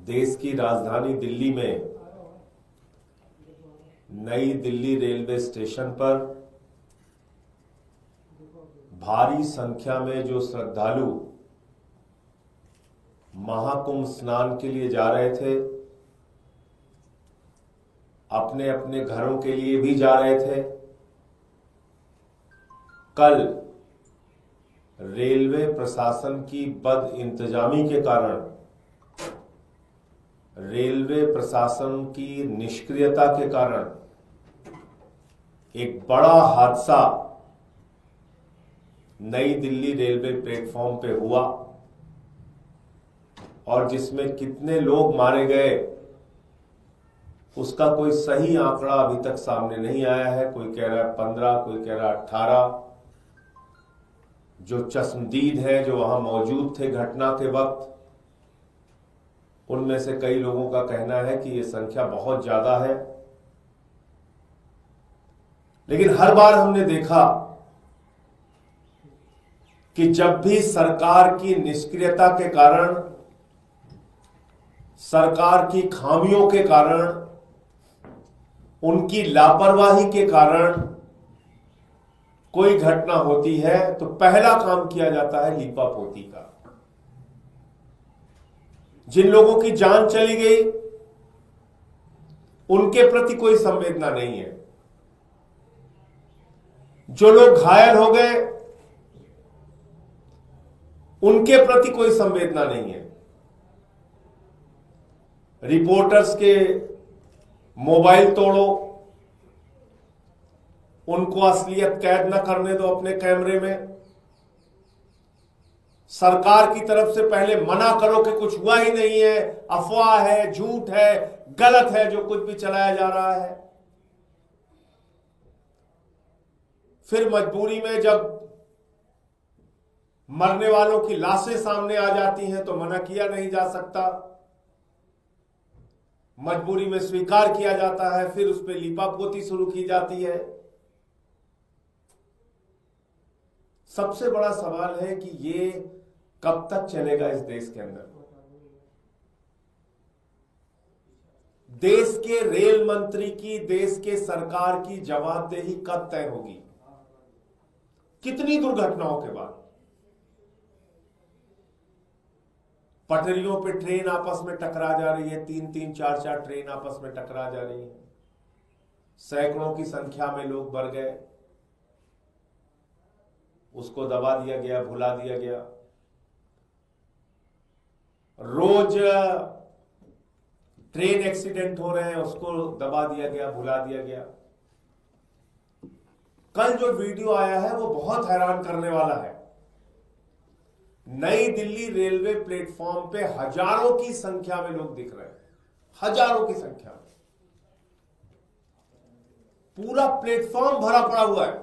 देश की राजधानी दिल्ली में नई दिल्ली रेलवे स्टेशन पर भारी संख्या में जो श्रद्धालु महाकुंभ स्नान के लिए जा रहे थे, अपने अपने घरों के लिए भी जा रहे थे, कल रेलवे प्रशासन की बदइंतजामी के कारण, रेलवे प्रशासन की निष्क्रियता के कारण एक बड़ा हादसा नई दिल्ली रेलवे प्लेटफॉर्म पे हुआ और जिसमें कितने लोग मारे गए उसका कोई सही आंकड़ा अभी तक सामने नहीं आया है। कोई कह रहा है 15, कोई कह रहा है 18। जो चश्मदीद है, जो वहां मौजूद थे घटना के वक्त, उनमें से कई लोगों का कहना है कि यह संख्या बहुत ज्यादा है। लेकिन हर बार हमने देखा कि जब भी सरकार की निष्क्रियता के कारण, सरकार की खामियों के कारण, उनकी लापरवाही के कारण कोई घटना होती है तो पहला काम किया जाता है लीपापोती का। जिन लोगों की जान चली गई उनके प्रति कोई संवेदना नहीं है। जो लोग घायल हो गए उनके प्रति कोई संवेदना नहीं है। रिपोर्टर्स के मोबाइल तोड़ो, उनको असलियत कैद न करने दो अपने कैमरे में। सरकार की तरफ से पहले मना करो कि कुछ हुआ ही नहीं है, अफवाह है, झूठ है, गलत है जो कुछ भी चलाया जा रहा है। फिर मजबूरी में जब मरने वालों की लाशें सामने आ जाती हैं तो मना किया नहीं जा सकता, मजबूरी में स्वीकार किया जाता है, फिर उस पर लीपापोती शुरू की जाती है। सबसे बड़ा सवाल है कि ये कब तक चलेगा इस देश के अंदर। देश के रेल मंत्री की, देश के सरकार की जवाबदेही कब तय होगी? कितनी दुर्घटनाओं के बाद? पटरियों पे ट्रेन आपस में टकरा जा रही है, 3-3, 4-4 ट्रेन आपस में टकरा जा रही है, सैकड़ों की संख्या में लोग मर गए, उसको दबा दिया गया, भुला दिया गया। रोज ट्रेन एक्सीडेंट हो रहे हैं, उसको दबा दिया गया, भुला दिया गया। कल जो वीडियो आया है वो बहुत हैरान करने वाला है। नई दिल्ली रेलवे प्लेटफॉर्म पे हजारों की संख्या में लोग दिख रहे हैं, हजारों की संख्या में। पूरा प्लेटफॉर्म भरा पड़ा हुआ है,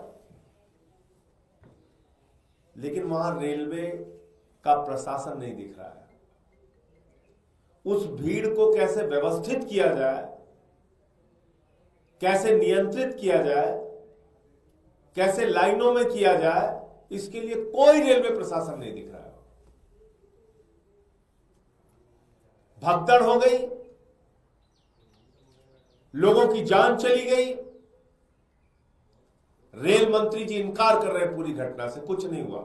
लेकिन वहां रेलवे का प्रशासन नहीं दिख रहा है। उस भीड़ को कैसे व्यवस्थित किया जाए, कैसे नियंत्रित किया जाए, कैसे लाइनों में किया जाए, इसके लिए कोई रेलवे प्रशासन नहीं दिख रहा है। भगदड़ हो गई, लोगों की जान चली गई। रेल मंत्री जी इनकार कर रहे हैं पूरी घटना से, कुछ नहीं हुआ।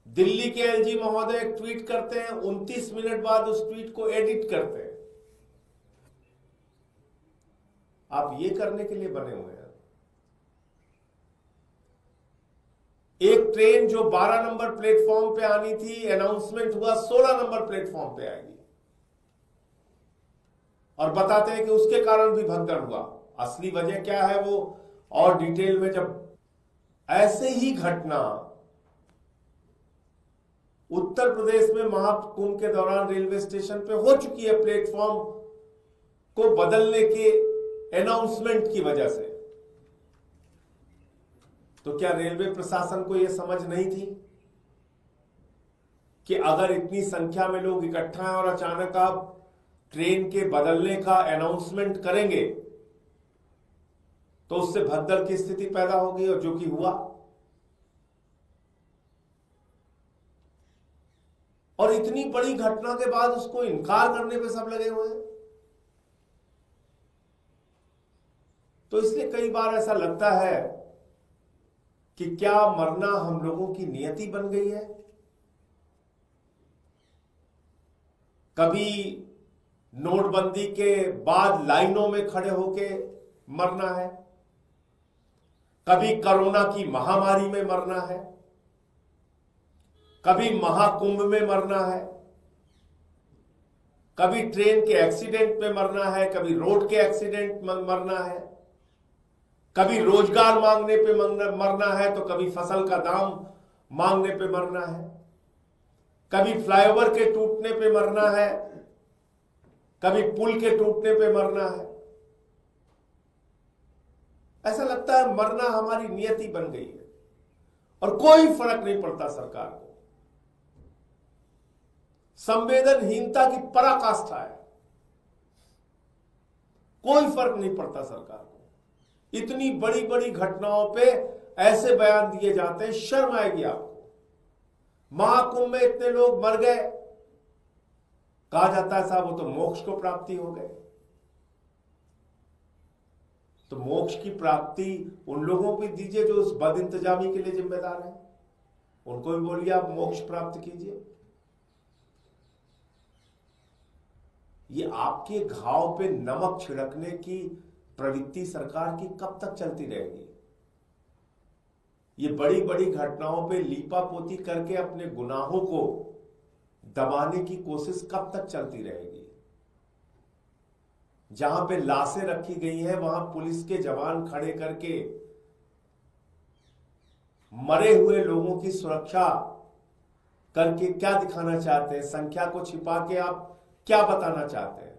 दिल्ली के एलजी महोदय एक ट्वीट करते हैं, 29 मिनट बाद उस ट्वीट को एडिट करते हैं। आप ये करने के लिए बने हुए हैं। एक ट्रेन जो 12 नंबर प्लेटफॉर्म पे आनी थी, अनाउंसमेंट हुआ 16 नंबर प्लेटफॉर्म पे आएगी, और बताते हैं कि उसके कारण भी भगदड़ हुआ। असली वजह क्या है वो और डिटेल में, जब ऐसे ही घटना उत्तर प्रदेश में महाकुंभ के दौरान रेलवे स्टेशन पे हो चुकी है, प्लेटफॉर्म को बदलने के अनाउंसमेंट की वजह से, तो क्या रेलवे प्रशासन को यह समझ नहीं थी कि अगर इतनी संख्या में लोग इकट्ठा हैं और अचानक आप ट्रेन के बदलने का अनाउंसमेंट करेंगे तो उससे भगदड़ की स्थिति पैदा होगी, और जो कि हुआ। और इतनी बड़ी घटना के बाद उसको इनकार करने पे सब लगे हुए हैं। तो इसलिए कई बार ऐसा लगता है कि क्या मरना हम लोगों की नियति बन गई है। कभी नोटबंदी के बाद लाइनों में खड़े होके मरना है, कभी कोरोना की महामारी में मरना है, कभी महाकुंभ में मरना है, कभी ट्रेन के एक्सीडेंट में मरना है, कभी रोड के एक्सीडेंट में मरना है, कभी रोजगार मांगने पे मरना है, तो कभी फसल का दाम मांगने पे मरना है, कभी फ्लाईओवर के टूटने पे मरना है, कभी पुल के टूटने पे मरना है। ऐसा लगता है मरना हमारी नियति बन गई है और कोई फर्क नहीं पड़ता सरकार को। संवेदनहीनता की पराकाष्ठा है, कोई फर्क नहीं पड़ता सरकार को। इतनी बड़ी बड़ी घटनाओं पे ऐसे बयान दिए जाते हैं, शर्म आएगी आपको। महाकुंभ में इतने लोग मर गए, कहा जाता है साहब वो तो मोक्ष को प्राप्ति हो गए। तो मोक्ष की प्राप्ति उन लोगों को दीजिए जो उस बद इंतजामी के लिए जिम्मेदार है, उनको भी बोलिए आप मोक्ष प्राप्त कीजिए। ये आपके घाव पे नमक छिड़कने की प्रवृत्ति सरकार की कब तक चलती रहेगी। ये बड़ी बड़ी घटनाओं पे लीपापोती करके अपने गुनाहों को दबाने की कोशिश कब तक चलती रहेगी। जहां पे लाशें रखी गई हैं वहां पुलिस के जवान खड़े करके मरे हुए लोगों की सुरक्षा करके क्या दिखाना चाहते हैं, संख्या को छिपा के आप क्या बताना चाहते हैं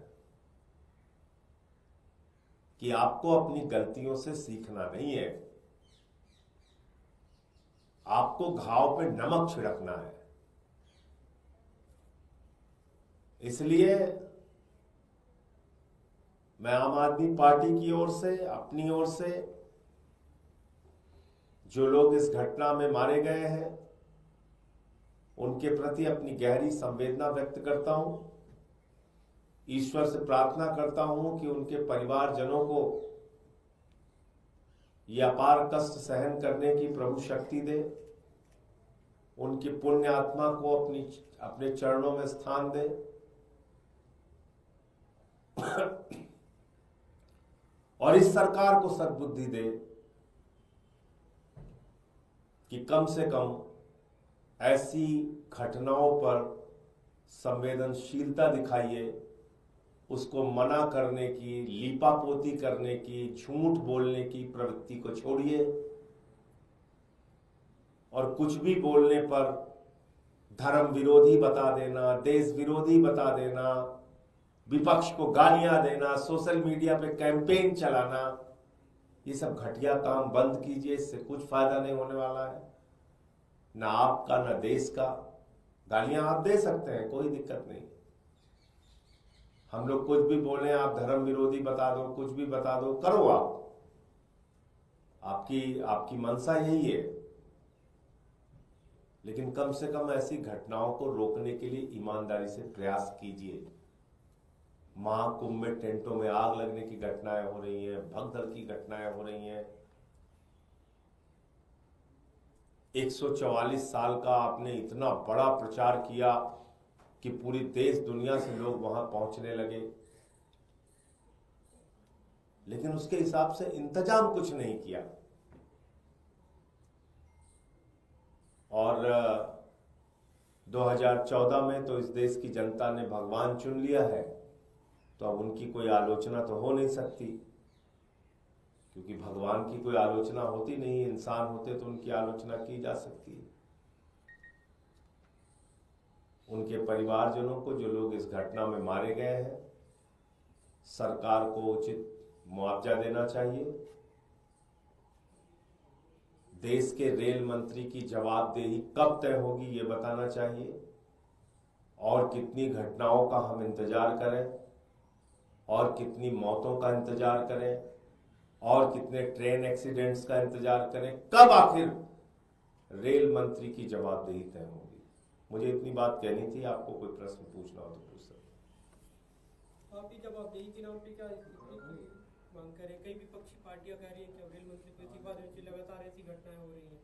कि आपको अपनी गलतियों से सीखना नहीं है, आपको घाव पे नमक छिड़कना है। इसलिए मैं आम आदमी पार्टी की ओर से, अपनी ओर से, जो लोग इस घटना में मारे गए हैं उनके प्रति अपनी गहरी संवेदना व्यक्त करता हूं। ईश्वर से प्रार्थना करता हूं कि उनके परिवारजनों को यह अपार कष्ट सहन करने की प्रभु शक्ति दे, उनकी पुण्य आत्मा को अपने चरणों में स्थान दे। और इस सरकार को सद्बुद्धि दे कि कम से कम ऐसी घटनाओं पर संवेदनशीलता दिखाइए, उसको मना करने की, लीपापोती करने की, झूठ बोलने की प्रवृत्ति को छोड़िए और कुछ भी बोलने पर धर्म विरोधी बता देना, देश विरोधी बता देना, विपक्ष को गालियां देना, सोशल मीडिया पे कैंपेन चलाना, ये सब घटिया काम बंद कीजिए। इससे कुछ फायदा नहीं होने वाला है, ना आपका ना देश का। गालियां आप दे सकते हैं, कोई दिक्कत नहीं। हम लोग कुछ भी बोले, आप धर्म विरोधी बता दो, कुछ भी बता दो, करो आपकी मंशा यही है। लेकिन कम से कम ऐसी घटनाओं को रोकने के लिए ईमानदारी से प्रयास कीजिए। महाकुंभ में टेंटों में आग लगने की घटनाएं हो रही हैं, भगदड़ की घटनाएं हो रही हैं। 144 साल का आपने इतना बड़ा प्रचार किया कि पूरी देश दुनिया से लोग वहां पहुंचने लगे, लेकिन उसके हिसाब से इंतजाम कुछ नहीं किया। और 2014 में तो इस देश की जनता ने भगवान चुन लिया है, तो अब उनकी कोई आलोचना तो हो नहीं सकती, क्योंकि भगवान की कोई आलोचना होती नहीं। इंसान होते तो उनकी आलोचना की जा सकती है। उनके परिवारजनों को, जो लोग इस घटना में मारे गए हैं, सरकार को उचित मुआवजा देना चाहिए। देश के रेल मंत्री की जवाबदेही कब तय होगी ये बताना चाहिए, और कितनी घटनाओं का हम इंतजार करें, और कितनी मौतों का इंतजार करें, और कितने ट्रेन एक्सीडेंट्स का इंतजार करें, कब आखिर रेल मंत्री की जवाबदेही तय होगी। मुझे इतनी बात कहनी थी। आपको कोई प्रश्न पूछना हो तो पूछ सकते। आप ही जवाबदेही के नाम पे क्या मांग करें? कई विपक्षी पार्टियां कह रही हैं कि रेल मंत्री को इस्तीफा देने से लगातार ऐसी घटनाएं हो रही हैं।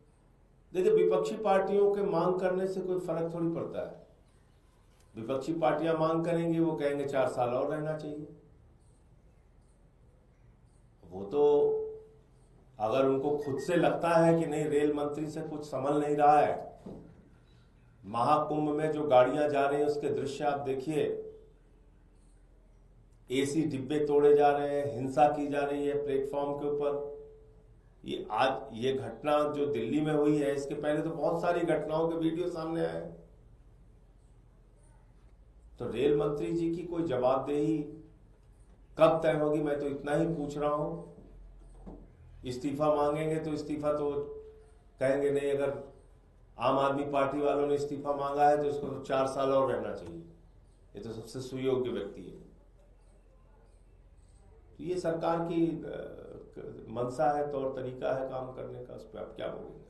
देखिए, विपक्षी पार्टियों के मांग करने से कोई फर्क थोड़ी पड़ता है। विपक्षी पार्टियां मांग करेंगी, वो कहेंगे 4 साल और रहना चाहिए। वो तो अगर उनको खुद से लगता है कि नहीं, रेल मंत्री से कुछ संभल नहीं रहा है, महाकुंभ में जो गाड़ियां जा रही हैं उसके दृश्य आप देखिए, एसी डिब्बे तोड़े जा रहे हैं, हिंसा की जा रही है प्लेटफॉर्म के ऊपर। ये घटना जो दिल्ली में हुई है, इसके पहले तो बहुत सारी घटनाओं के वीडियो सामने आए। तो रेल मंत्री जी की कोई जवाबदेही कब तय होगी, मैं तो इतना ही पूछ रहा हूं। इस्तीफा मांगेंगे तो इस्तीफा तो कहेंगे नहीं, अगर आम आदमी पार्टी वालों ने इस्तीफा मांगा है तो उसको तो 4 साल और रहना चाहिए। ये तो सबसे सुयोग्य व्यक्ति है। तो ये सरकार की मंशा है, तौर तरीका है काम करने का, उस पर आप क्या बोलेंगे?